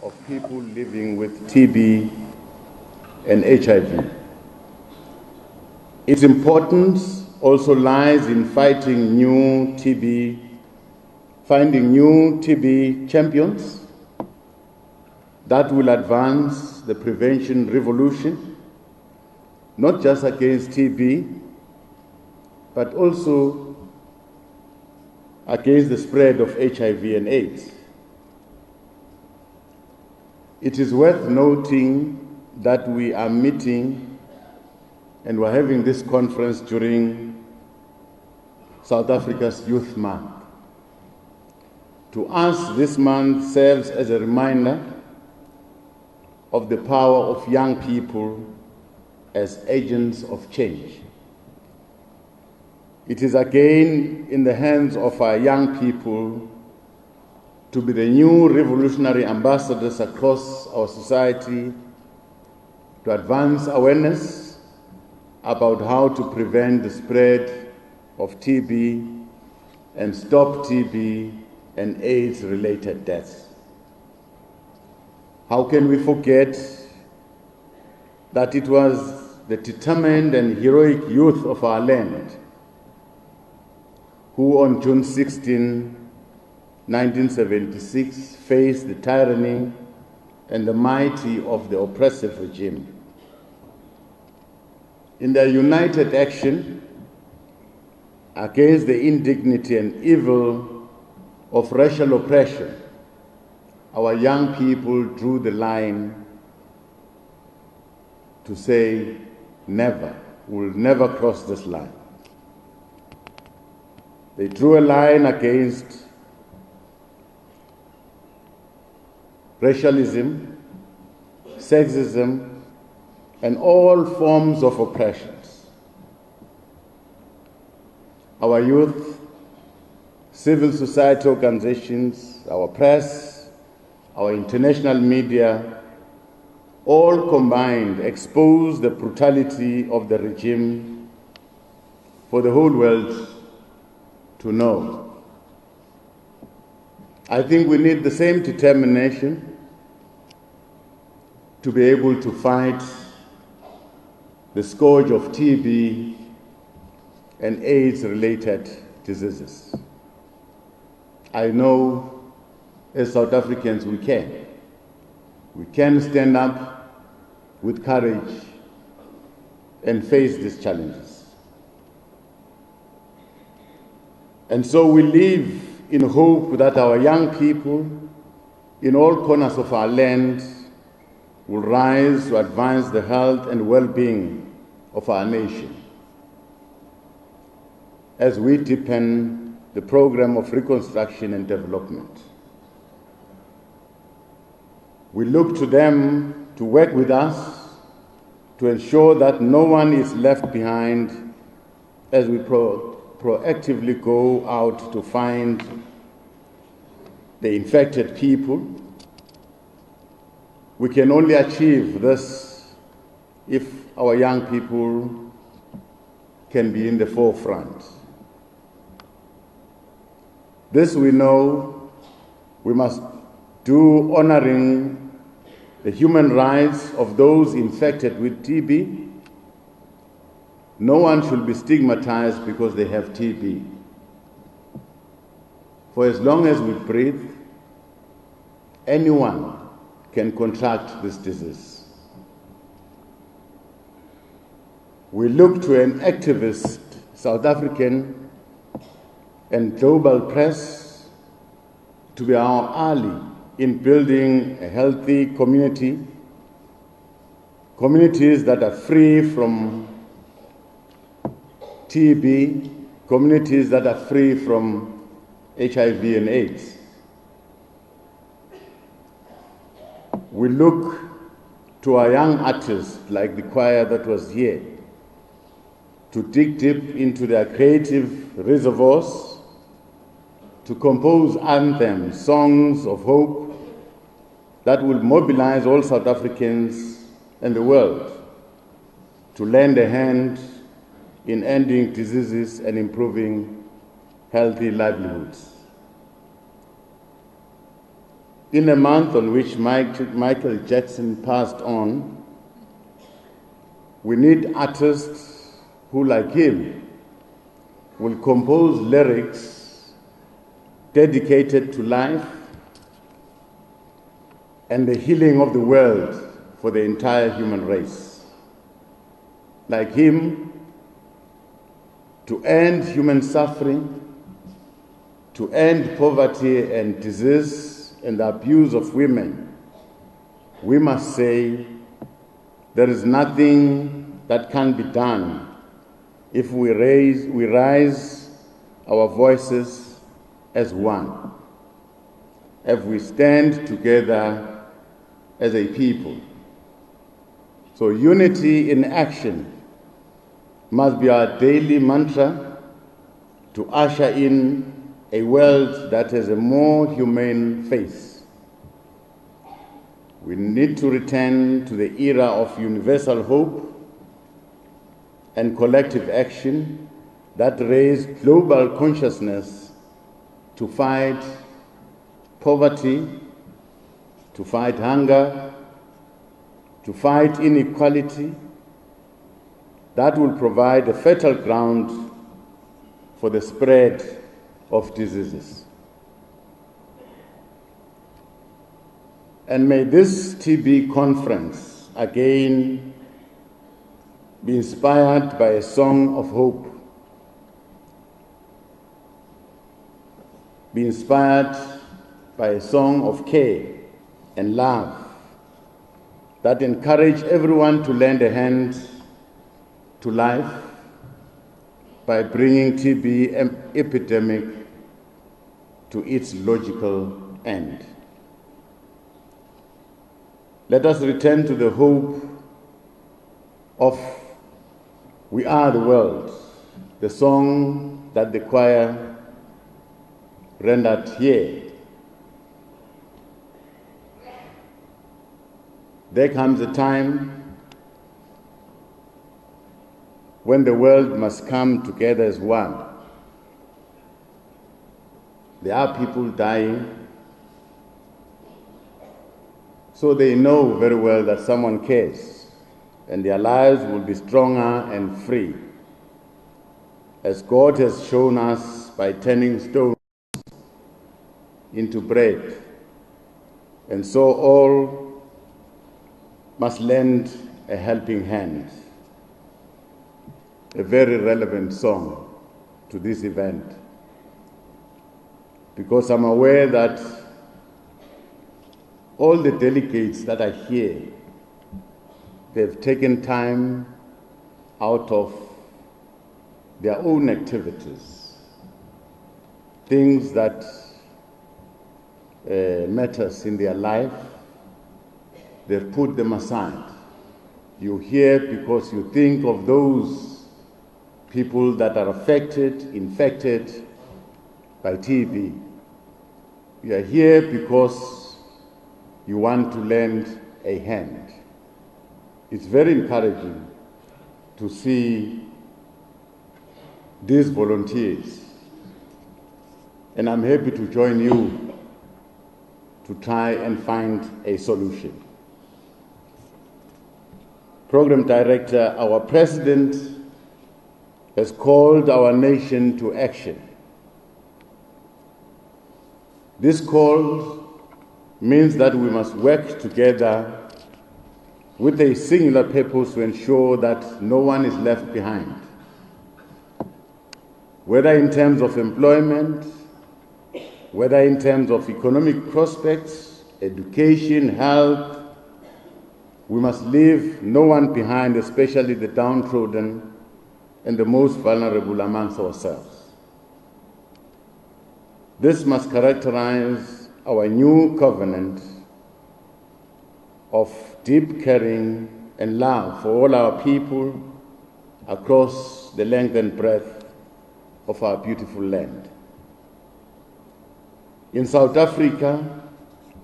of people living with TB and HIV. Its importance also lies in finding new TB champions that will advance the prevention revolution, not just against TB, but also against the spread of HIV and AIDS. It is worth noting that we are meeting and we're having this conference during South Africa's Youth Month. To us, this month serves as a reminder of the power of young people as agents of change. It is again in the hands of our young people to be the new revolutionary ambassadors across our society to advance awareness about how to prevent the spread of TB and stop TB and AIDS-related deaths. How can we forget that it was the determined and heroic youth of our land who on June 16, 1976, faced the tyranny and the mighty of the oppressive regime. In their united action against the indignity and evil of racial oppression, our young people drew the line to say, never, we'll never cross this line. They drew a line against racialism, sexism, and all forms of oppressions. Our youth, civil society organizations, our press, our international media, all combined expose the brutality of the regime for the whole world to know. I think we need the same determination to be able to fight the scourge of TB and AIDS-related diseases. I know as South Africans we can. We can stand up with courage and face these challenges. And so we live in hope that our young people in all corners of our land will rise to advance the health and well-being of our nation as we deepen the program of reconstruction and development. We look to them to work with us to ensure that no one is left behind as we proactively go out to find the infected people. We can only achieve this if our young people can be in the forefront. This we know we must do, honoring the human rights of those infected with TB. No one should be stigmatized because they have TB. For as long as we breathe, anyone can contract this disease. We look to an activist South African and global press to be our ally in building a healthy communities that are free from TB, communities that are free from HIV and AIDS. We look to our young artists like the choir that was here to dig deep into their creative reservoirs, to compose anthems, songs of hope that will mobilize all South Africans and the world to lend a hand in ending diseases and improving healthy livelihoods. In a month on which Michael Jackson passed on, we need artists who, like him, will compose lyrics dedicated to life and the healing of the world for the entire human race. Like him, to end human suffering, to end poverty and disease and the abuse of women, we must say there is nothing that can be done if we raise our voices as one, if we stand together as a people. So unity in action must be our daily mantra to usher in a world that has a more humane face. We need to return to the era of universal hope and collective action that raised global consciousness to fight poverty, to fight hunger, to fight inequality, that will provide a fertile ground for the spread of diseases. And may this TB conference again be inspired by a song of hope, be inspired by a song of care and love that encourage everyone to lend a hand to life by bringing TB epidemic to its logical end. Let us return to the hope of We Are the World, the song that the choir rendered here. There comes a time when the world must come together as one. There are people dying, so they know very well that someone cares, and their lives will be stronger and free, as God has shown us by turning stones into bread. And so all must lend a helping hand. A very relevant song to this event, because I'm aware that all the delegates that are here, they've taken time out of their own activities, things that matters in their life, they've put them aside. You're here because you think of those people that are infected by TB. You are here because you want to lend a hand. It's very encouraging to see these volunteers, and I'm happy to join you to try and find a solution. Program Director, our President has called our nation to action. This call means that we must work together with a singular purpose to ensure that no one is left behind, whether in terms of employment, whether in terms of economic prospects, education, health. We must leave no one behind, especially the downtrodden and the most vulnerable amongst ourselves. This must characterize our new covenant of deep caring and love for all our people across the length and breadth of our beautiful land. In South Africa,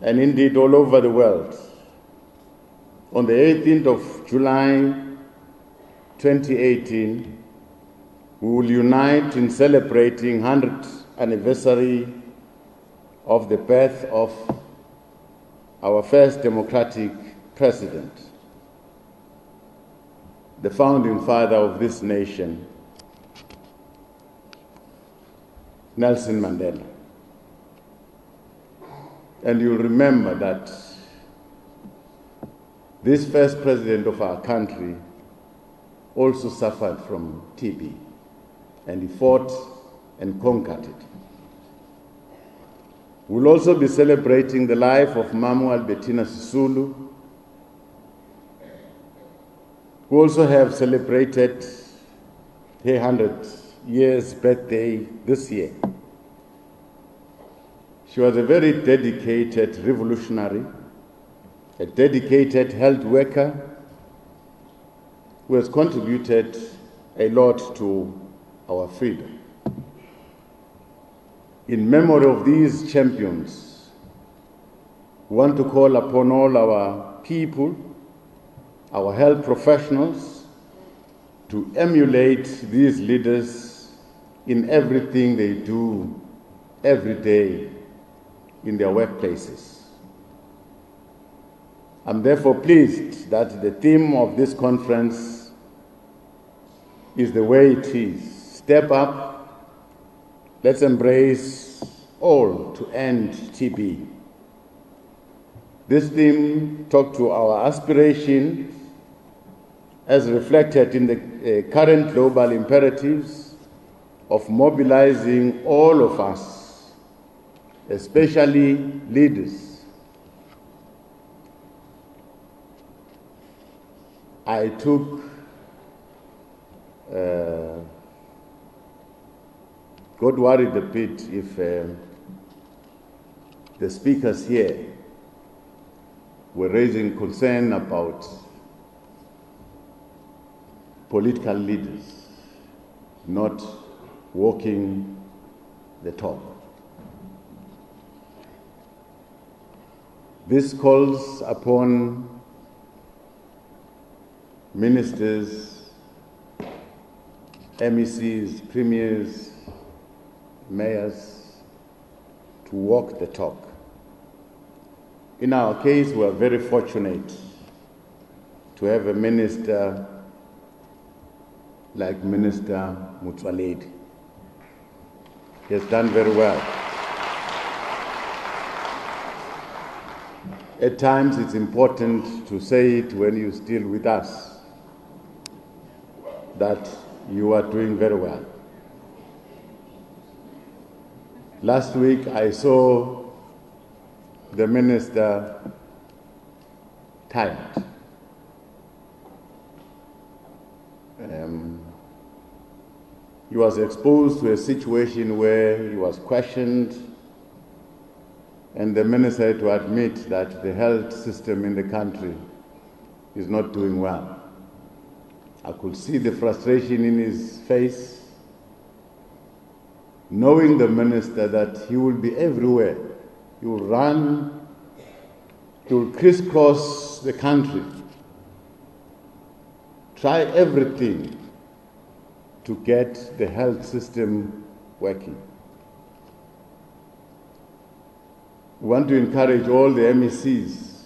and indeed all over the world, on the 18th of July 2018, we will unite in celebrating 100th anniversary of the birth of our first democratic president, the founding father of this nation, Nelson Mandela. And you'll remember that this first president of our country also suffered from TB, and he fought and conquered it. We'll also be celebrating the life of Mamu Albertina Sisulu, who also have celebrated her 100 years birthday this year. She was a very dedicated revolutionary, a dedicated health worker who has contributed a lot to our freedom. In memory of these champions, we want to call upon all our people, our health professionals, to emulate these leaders in everything they do every day in their workplaces. I'm therefore pleased that the theme of this conference is the way it is. Step up, let's embrace all to end TB. This theme talks to our aspirations as reflected in the current global imperatives of mobilizing all of us, especially leaders. I got worried a bit if the speakers here were raising concern about political leaders not walking the talk. This calls upon ministers, MECs, premiers, mayors to walk the talk. In our case, we are very fortunate to have a minister like Minister Motsoaledi. He has done very well. At times, it's important to say it when you're still with us, that you are doing very well. Last week, I saw the minister tired. He was exposed to a situation where he was questioned, and the minister had to admit that the health system in the country is not doing well. I could see the frustration in his face, knowing the minister that he will be everywhere. He will run, he will crisscross the country, try everything to get the health system working. We want to encourage all the MECs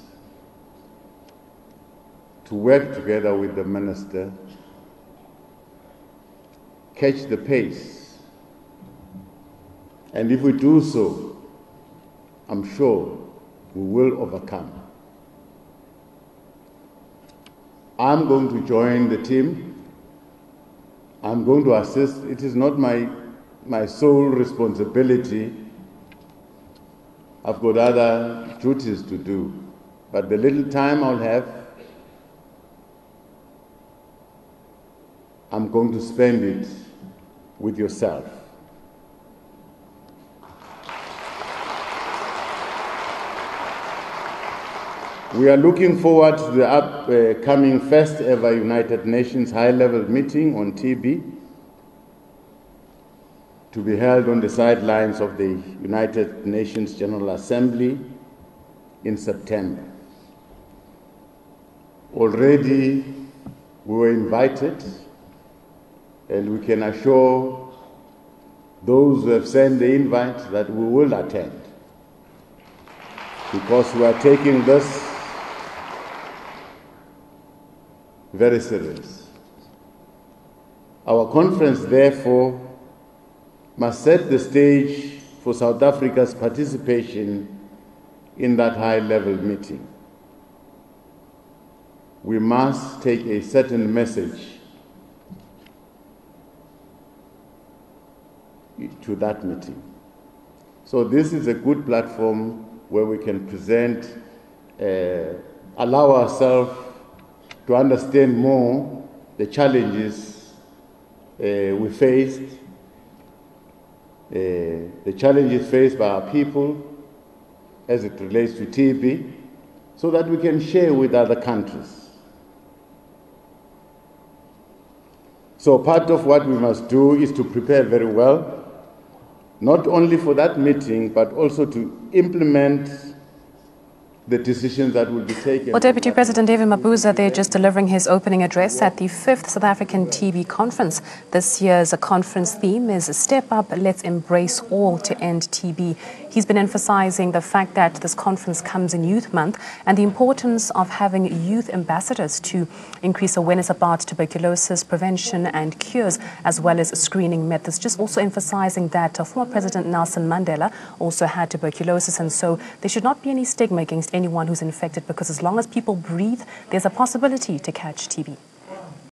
to work together with the minister, catch the pace. And if we do so, I'm sure we will overcome. I'm going to join the team. I'm going to assist. It is not my sole responsibility. I've got other duties to do. But the little time I'll have, I'm going to spend it with yourself. We are looking forward to the upcoming first ever United Nations high-level meeting on TB to be held on the sidelines of the United Nations General Assembly in September. Already we were invited, and we can assure those who have sent the invite that we will attend. because we are taking this very serious. Our conference, therefore, must set the stage for South Africa's participation in that high-level meeting. We must take a certain message to that meeting. So this is a good platform where we can present, allow ourselves to understand more the challenges we faced, the challenges faced by our people as it relates to TB, so that we can share with other countries. So part of what we must do is to prepare very well, not only for that meeting, but also to implement the decisions that will be taken. Well, Deputy President David Mabuza there just delivering his opening address at the 5th South African TB Conference. This year's conference theme is Step Up, Let's Embrace All to End TB. He's been emphasizing the fact that this conference comes in Youth Month and the importance of having youth ambassadors to increase awareness about tuberculosis prevention and cures, as well as screening methods. Just also emphasizing that former President Nelson Mandela also had tuberculosis, and so there should not be any stigma against anyone who's infected, because as long as people breathe, there's a possibility to catch TB.